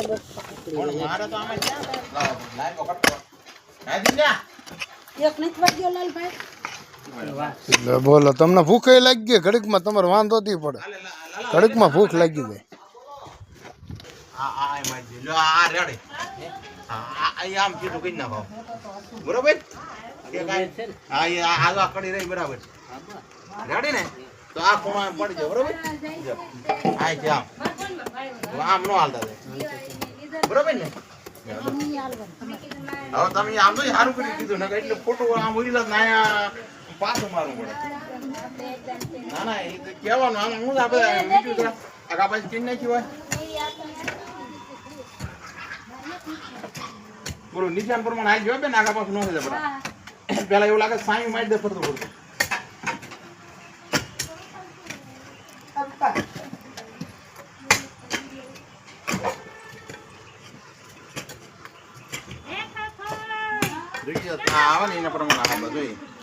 પણ મારે તો આમાં ક્યાં લાઈવ વખત હા દીના એક નથી વાગ્યો લાલભાઈ એટલે બોલો તમને ભૂખ લાગી ગઈ ઘડીકમાં તમારે વાંધો નહીં પડે ઘડીકમાં ભૂખ લાગી જાય આ માજી લો આ રેડી આ આમ કીધું કઈ નાખો બરોબર કે કાઈ આ કડી રહી બરાબર રેડી ને તો આ ખૂણા પડી જાય બરોબર આ છે આમ નો હાલતા બરોબર ને હવે તમે આમ તો સારું કરી દીધું ને એટલે ખોટું આમ ઉઈલા નાયા પાછું મારવું પડે ના ના એ તો કહેવાનું આમ હું આપણે મીઠું આગા પાછી ચીન નાખી હોય બોલો નિશાન પ્રમાણે હાલ જોવે ને આગા પાછું ન થઈ જાય પેલા એવું લાગે સાઈ મારી દે ફરતું ફરતું આવે ને એના પ્રમાણે આ બધું